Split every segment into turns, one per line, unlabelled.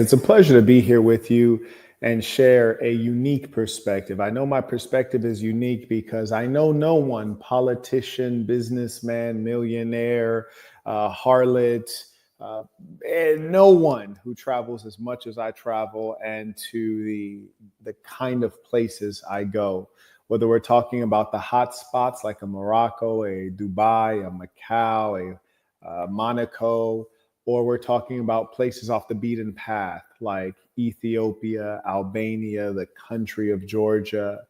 It's a pleasure to be here with you and share a unique perspective. I know my perspective is unique because I know no one, politician, businessman, millionaire, harlot, uh, and no one who travels as much as I travel and to the kind of places I go. Whether we're talking about the hot spots like a Morocco, a Dubai, a Macau, a Monaco, or we're talking about places off the beaten path like Ethiopia, Albania, the country of Georgia,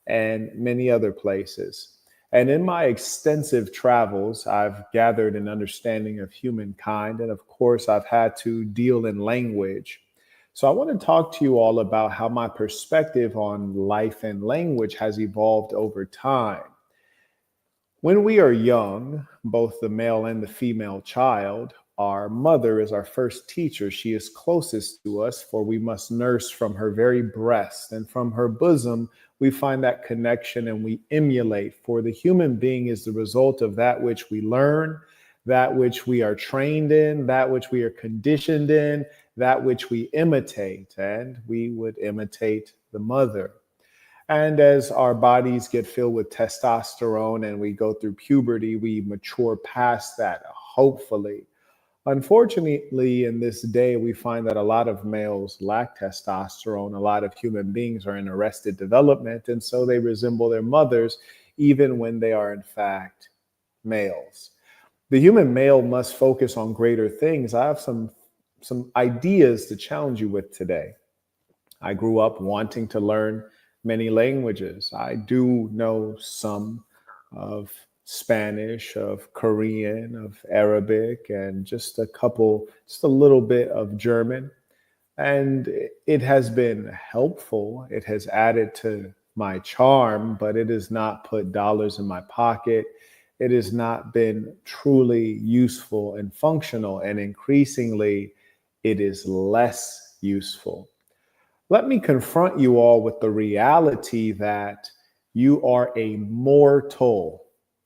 and many other places. And in my extensive travels, I've gathered an understanding of humankind. And of course, I've had to deal in language. So I want to talk to you all about how my perspective on life and language has evolved over time. When we are young, both the male and the female child, our mother is our first teacher. She is closest to us, for we must nurse from her very breast, and from her bosom we find that connection and we emulate. For the human being is the result of that which we learn, that which we are trained in, that which we are conditioned in, that which we imitate, and we would imitate the mother. And as our bodies get filled with testosterone and we go through puberty, we mature past that, hopefully. Unfortunately, in this day, we find that a lot of males lack testosterone. A lot of human beings are in arrested development, and so they resemble their mothers, even when they are, in fact, males. The human male must focus on greater things. I have some ideas to challenge you with today. I grew up wanting to learn many languages. I do know some of Spanish, of Korean, of Arabic, and just a little bit of German. And it has been helpful. It has added to my charm, but it has not put dollars in my pocket. It has not been truly useful and functional. And increasingly, it is less useful. Let me confront you all with the reality that you are a mortal.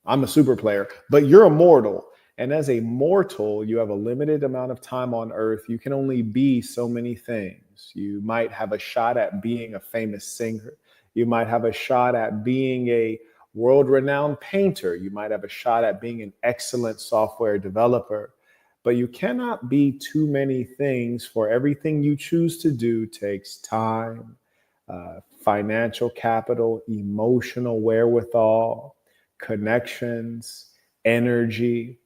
I'm a super player, but you're a mortal. And as a mortal, you have a limited amount of time on earth. You can only be so many things. You might have a shot at being a famous singer. You might have a shot at being a world-renowned painter. You might have a shot at being an excellent software developer. But you cannot be too many things, for everything you choose to do takes time, financial capital, emotional wherewithal, connections, energy.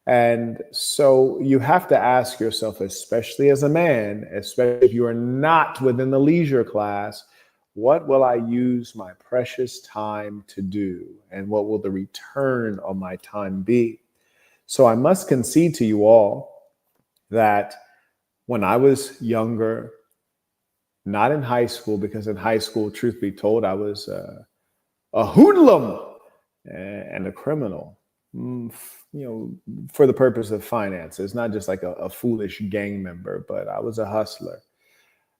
And so you have to ask yourself, especially as a man, especially if you are not within the leisure class, what will I use my precious time to do? And what will the return on my time be? So I must concede to you all that when I was younger, not in high school, because in high school, truth be told, I was a hoodlum and a criminal, for the purpose of finances, not just like a foolish gang member, but I was a hustler.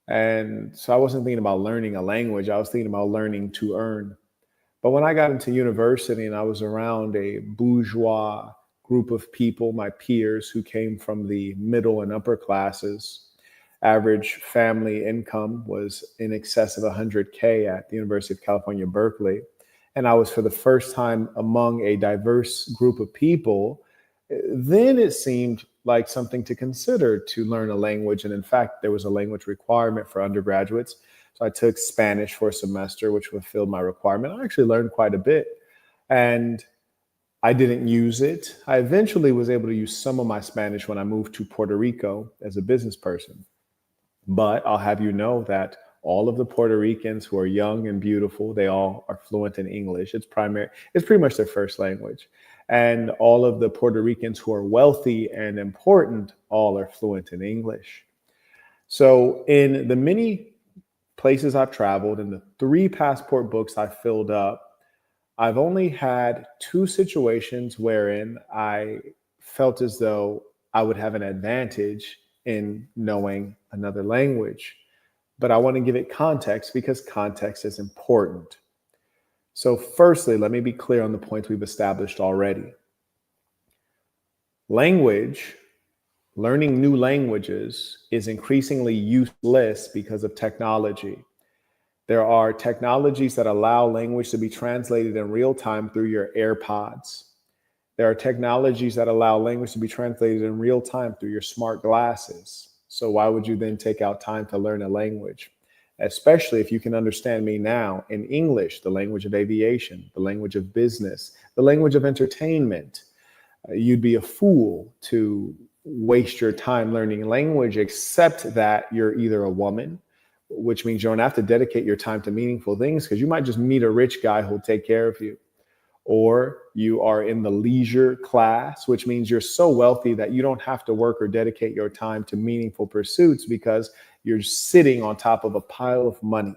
And so I wasn't thinking about learning a language. I was thinking about learning to earn. But when I got into university and I was around a bourgeois group of people, my peers who came from the middle and upper classes, average family income was in excess of 100K at the University of California, Berkeley. And I was for the first time among a diverse group of people. Then it seemed like something to consider to learn a language. And in fact, there was a language requirement for undergraduates. So I took Spanish for a semester, which fulfilled my requirement. I actually learned quite a bit. And I didn't use it. I eventually was able to use some of my Spanish when I moved to Puerto Rico as a business person. But I'll have you know that all of the Puerto Ricans who are young and beautiful, they all are fluent in English. It's pretty much their first language. And all of the Puerto Ricans who are wealthy and important, all are fluent in English. So in the many places I've traveled, in the 3 passport books I filled up, I've only had 2 situations wherein I felt as though I would have an advantage in knowing another language. But I want to give it context because context is important. So firstly, let me be clear on the points we've established already. Language Learning new languages is increasingly useless because of technology. There are technologies that allow language to be translated in real time through your AirPods. There are technologies that allow language to be translated in real time through your smart glasses. So why would you then take out time to learn a language? Especially if you can understand me now in English, the language of aviation, the language of business, the language of entertainment. You'd be a fool to waste your time learning language, except that you're either a woman, which means you don't have to dedicate your time to meaningful things because you might just meet a rich guy who'll take care of you. Or you are in the leisure class, which means you're so wealthy that you don't have to work or dedicate your time to meaningful pursuits because you're sitting on top of a pile of money.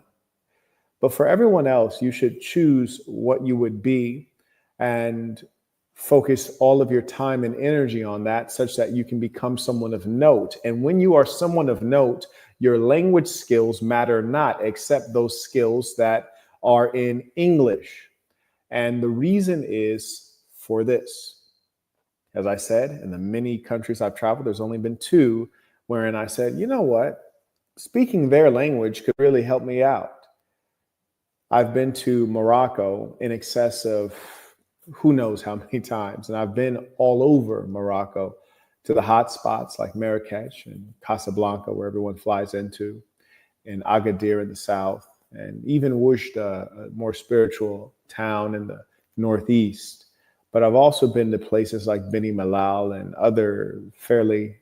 But for everyone else, you should choose what you would be and focus all of your time and energy on that such that you can become someone of note. And when you are someone of note, your language skills matter not, except those skills that are in English. And the reason is for this. As I said, in the many countries I've traveled, there's only been two wherein I said, you know what? Speaking their language could really help me out. I've been to Morocco in excess of who knows how many times. And I've been all over Morocco to the hot spots like Marquett and Casablanca, where everyone flies into, and Agadir in the south, and even Oujda, a more spiritual town in the northeast. But I've also been to places like Beni Mellal and other fairly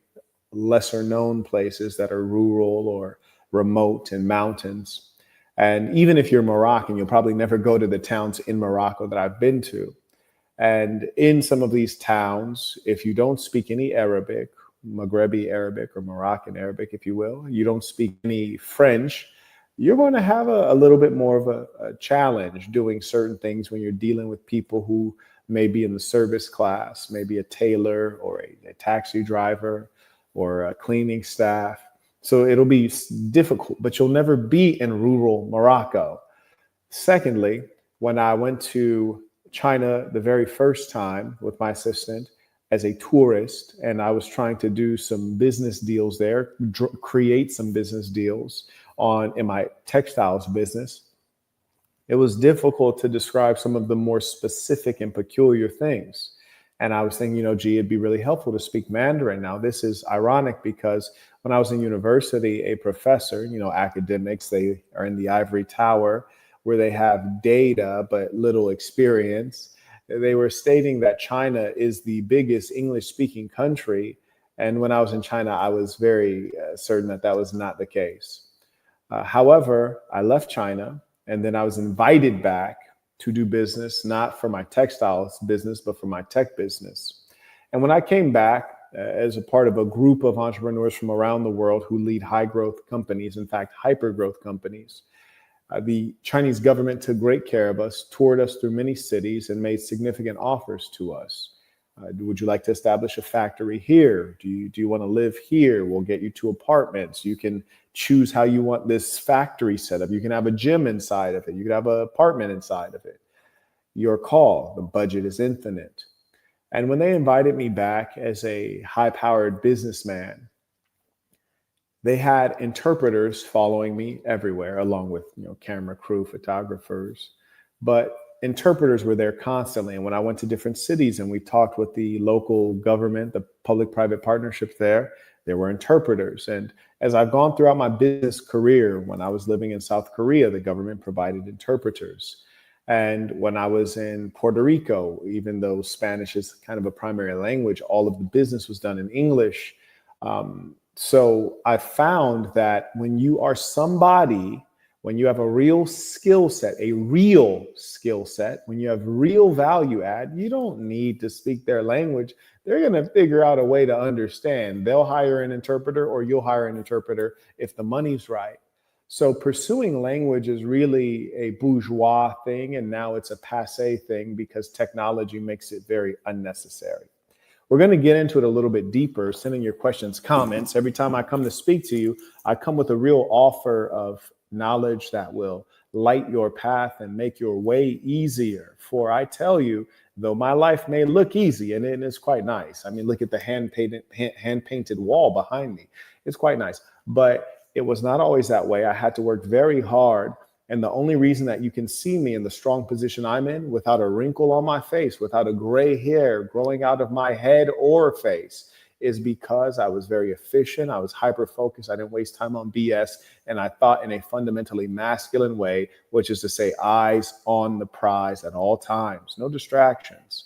lesser known places that are rural or remote and mountains. And even if you're Moroccan, you'll probably never go to the towns in Morocco that I've been to. And in some of these towns, if you don't speak any Arabic, Maghrebi Arabic or Moroccan Arabic, if you will, you don't speak any French, you're going to have a little bit more of a challenge doing certain things when you're dealing with people who may be in the service class, maybe a tailor or a taxi driver or a cleaning staff. So it'll be difficult, but you'll never be in rural Morocco. Secondly, when I went to China the very first time with my assistant as a tourist, and I was trying to do some business deals there, create some business deals in my textiles business, it was difficult to describe some of the more specific and peculiar things. And I was thinking, gee, it'd be really helpful to speak Mandarin. Now, this is ironic because when I was in university, a professor, academics, they are in the ivory tower where they have data but little experience. They were stating that China is the biggest English-speaking country. And when I was in China, I was very certain that that was not the case. However, I left China, and then I was invited back to do business, not for my textiles business, but for my tech business. And when I came back as a part of a group of entrepreneurs from around the world who lead high growth companies, in fact, hyper growth companies, the Chinese government took great care of us, toured us through many cities, and made significant offers to us. Would you like to establish a factory here? Do you want to live here? We'll get you 2 apartments. You can choose how you want this factory set up. You can have a gym inside of it. You can have an apartment inside of it. Your call. The budget is infinite. And when they invited me back as a high-powered businessman, they had interpreters following me everywhere, along with camera crew, photographers. But interpreters were there constantly. And when I went to different cities and we talked with the local government, the public-private partnerships there were interpreters. And as I've gone throughout my business career, when I was living in South Korea, the government provided interpreters. And when I was in Puerto Rico, even though Spanish is kind of a primary language, all of the business was done in English. So I found that when you are somebody, when you have a real skill set, when you have real value add, you don't need to speak their language. They're going to figure out a way to understand. They'll hire an interpreter, or you'll hire an interpreter if the money's right. So pursuing language is really a bourgeois thing, and now it's a passé thing because technology makes it very unnecessary. We're going to get into it a little bit deeper, sending your questions, comments. Every time I come to speak to you, I come with a real offer of knowledge that will light your path and make your way easier. For I tell you though my life may look easy and it is quite nice. I mean, look at the hand painted wall behind me. It's quite nice, but it was not always that way. I had to work very hard. And the only reason that you can see me in the strong position I'm in without a wrinkle on my face, without a gray hair growing out of my head or face, is because I was very efficient. I was hyper focused. I didn't waste time on BS. And I thought in a fundamentally masculine way, which is to say, eyes on the prize at all times, no distractions.